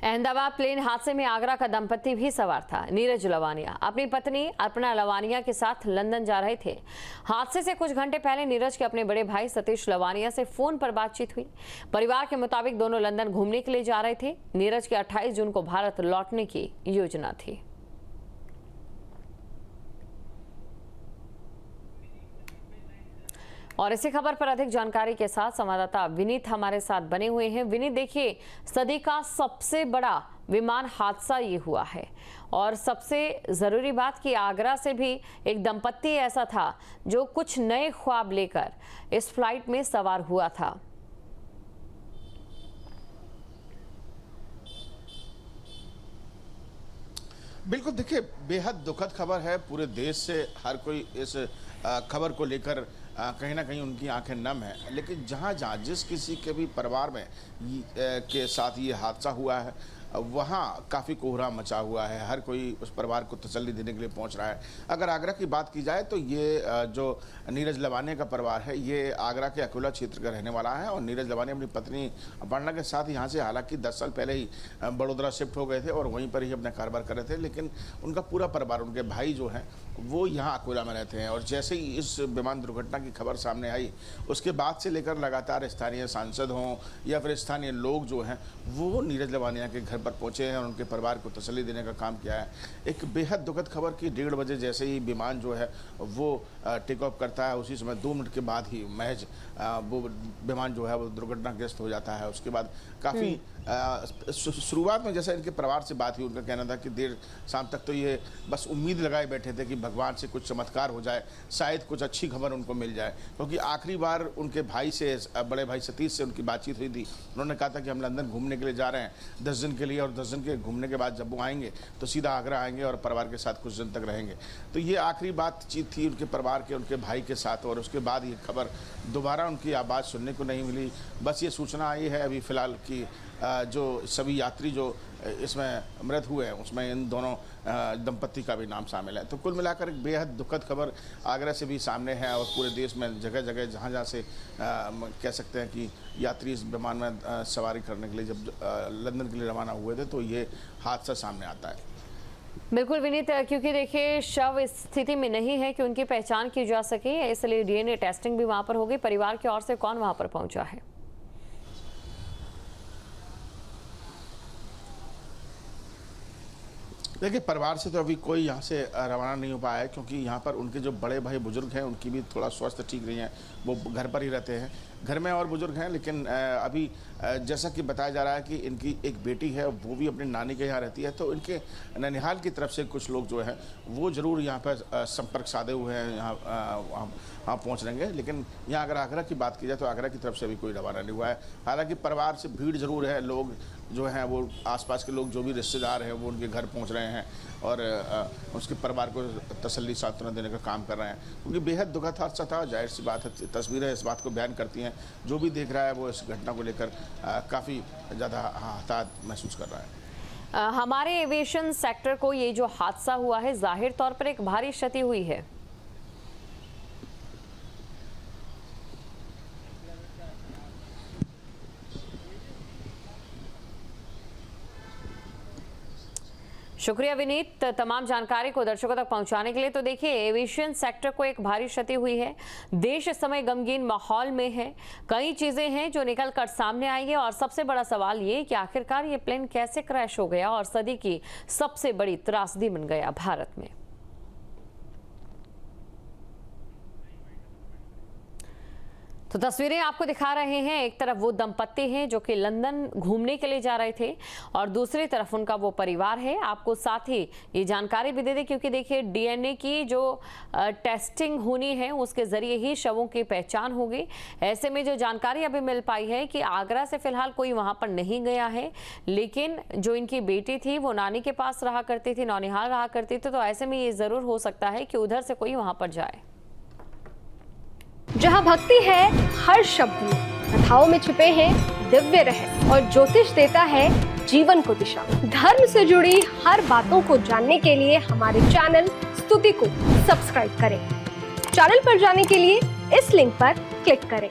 Ahmedabad plane हादसे में आगरा का दंपति भी सवार था। नीरज लवानिया अपनी पत्नी अर्पणा लवानिया के साथ लंदन जा रहे थे। हादसे से कुछ घंटे पहले नीरज के अपने बड़े भाई सतीश लवानिया से फोन पर बातचीत हुई। परिवार के मुताबिक दोनों लंदन घूमने के लिए जा रहे थे। नीरज के 28 जून को भारत लौटने की योजना थी। और इसी खबर पर अधिक जानकारी के साथ संवाददाता विनीत हमारे साथ बने हुए हैं। विनीत, देखिए, सदी का सबसे बड़ा विमान हादसा ये हुआ है और सबसे जरूरी बात कि आगरा से भी एक दंपत्ति ऐसा था जो कुछ नए ख्वाब लेकर इस फ्लाइट में सवार हुआ था। बिल्कुल, देखिए, बेहद दुखद खबर है। पूरे देश से हर कोई इस खबर को लेकर कहीं ना कहीं उनकी आंखें नम हैं। लेकिन जहाँ जहाँ जिस किसी के भी परिवार में के साथ ये हादसा हुआ है, वहाँ काफ़ी कोहराम मचा हुआ है। हर कोई उस परिवार को तसल्ली देने के लिए पहुँच रहा है। अगर आगरा की बात की जाए तो ये जो नीरज लवानिया का परिवार है, ये आगरा के अकोला क्षेत्र का रहने वाला है और नीरज लवानिया अपनी पत्नी अर्पणा के साथ यहाँ से हालांकि 10 साल पहले ही बड़ौदा शिफ्ट हो गए थे और वहीं पर ही अपना कारोबार कर रहे थे। लेकिन उनका पूरा परिवार, उनके भाई जो हैं वो यहाँ अकोला में रहते हैं। और जैसे ही इस विमान दुर्घटना की खबर सामने आई, उसके बाद से लेकर लगातार स्थानीय सांसद हों या फिर स्थानीय लोग जो हैं वो नीरज लवानिया के घर पर पहुंचे हैं और उनके परिवार को तसल्ली देने का काम किया है। एक बेहद दुखद खबर कि 1:30 बजे जैसे ही विमान जो है वो टेक ऑफ करता है, उसी समय 2 मिनट के बाद ही महज वो विमान जो है वो दुर्घटनाग्रस्त हो जाता है। उसके बाद काफ़ी शुरुआत में जैसा इनके परिवार से बात हुई, उनका कहना था कि देर शाम तक तो ये बस उम्मीद लगाए बैठे थे कि भगवान से कुछ चमत्कार हो जाए, शायद कुछ अच्छी खबर उनको मिल जाए। क्योंकि आखिरी बार उनके भाई से, बड़े भाई सतीश से उनकी बातचीत हुई थी। उन्होंने कहा था कि हम लंदन घूमने के लिए जा रहे हैं 10 दिन के लिए, और 10 दिन के घूमने के बाद जब वो आएंगे तो सीधा आगरा आएंगे और परिवार के साथ कुछ दिन तक रहेंगे। तो ये आखिरी बातचीत थी उनके परिवार के, उनके भाई के साथ। और उसके बाद ये खबर दोबारा उनकी आवाज़ सुनने को नहीं मिली। बस ये सूचना आई है अभी फ़िलहाल कि जो सभी यात्री जो इसमें मृत हुए हैं उसमें इन दोनों दंपत्ति का भी नाम शामिल है। तो कुल मिलाकर एक बेहद दुखद खबर आगरा से भी सामने है और पूरे देश में जगह जगह जहाँ जहाँ से कह सकते हैं कि यात्री इस विमान में सवारी करने के लिए जब लंदन के लिए रवाना हुए थे तो ये हादसा सामने आता है। बिल्कुल विनीत, क्योंकि देखिए शव इस स्थिति में नहीं है कि उनकी पहचान की जा सके, इसलिए डीएनए टेस्टिंग भी वहां पर होगी। परिवार की ओर से कौन वहां पर पहुंचा है? देखिए, परिवार से तो अभी कोई यहाँ से रवाना नहीं हो पाया है, क्योंकि यहाँ पर उनके जो बड़े भाई बुजुर्ग हैं उनकी भी थोड़ा स्वास्थ्य ठीक नहीं है, वो घर पर ही रहते हैं। घर में और बुजुर्ग हैं, लेकिन अभी जैसा कि बताया जा रहा है कि इनकी एक बेटी है, वो भी अपनी नानी के यहाँ रहती है। तो इनके ननिहाल की तरफ से कुछ लोग जो हैं वो ज़रूर यहाँ पर संपर्क साधे हुए हैं, यहाँ पहुँच रहेंगे। लेकिन यहाँ अगर आगरा की बात की जाए तो आगरा की तरफ से अभी कोई रवाना नहीं हुआ है। हालांकि परिवार से भीड़ ज़रूर है, लोग जो हैं वो आसपास के लोग जो भी रिश्तेदार हैं वो उनके घर पहुंच रहे हैं और उसके परिवार को तसल्ली सांत्वना देने का काम कर रहे हैं। क्योंकि बेहद दुखद हादसा था, जाहिर सी बात है, तस्वीरें इस बात को बयान करती हैं। जो भी देख रहा है वो इस घटना को लेकर काफ़ी ज़्यादा हताहत महसूस कर रहा है। हमारे एविएशन सेक्टर को ये जो हादसा हुआ है, जाहिर तौर पर एक भारी क्षति हुई है। शुक्रिया विनीत, तमाम जानकारी को दर्शकों तक पहुंचाने के लिए। तो देखिए, एविएशन सेक्टर को एक भारी क्षति हुई है। देश इस समय गमगीन माहौल में है। कई चीजें हैं जो निकल कर सामने आई है और सबसे बड़ा सवाल ये कि आखिरकार ये प्लेन कैसे क्रैश हो गया और सदी की सबसे बड़ी त्रासदी बन गया भारत में। तो तस्वीरें आपको दिखा रहे हैं। एक तरफ वो दंपत्ति हैं जो कि लंदन घूमने के लिए जा रहे थे और दूसरी तरफ उनका वो परिवार है। आपको साथ ही ये जानकारी भी दे दें, क्योंकि देखिए डीएनए की जो टेस्टिंग होनी है उसके जरिए ही शवों की पहचान होगी। ऐसे में जो जानकारी अभी मिल पाई है कि आगरा से फिलहाल कोई वहां पर नहीं गया है, लेकिन जो इनकी बेटी थी वो नानी के पास रहा करती थी, नौनिहाल रहा करती थी। तो ऐसे में ये जरूर हो सकता है कि उधर से कोई वहां पर जाए। जहाँ भक्ति है हर शब्द में, कथाओं में छिपे हैं दिव्य रहस्य और ज्योतिष देता है जीवन को दिशा। धर्म से जुड़ी हर बातों को जानने के लिए हमारे चैनल स्तुति को सब्सक्राइब करें। चैनल पर जाने के लिए इस लिंक पर क्लिक करें।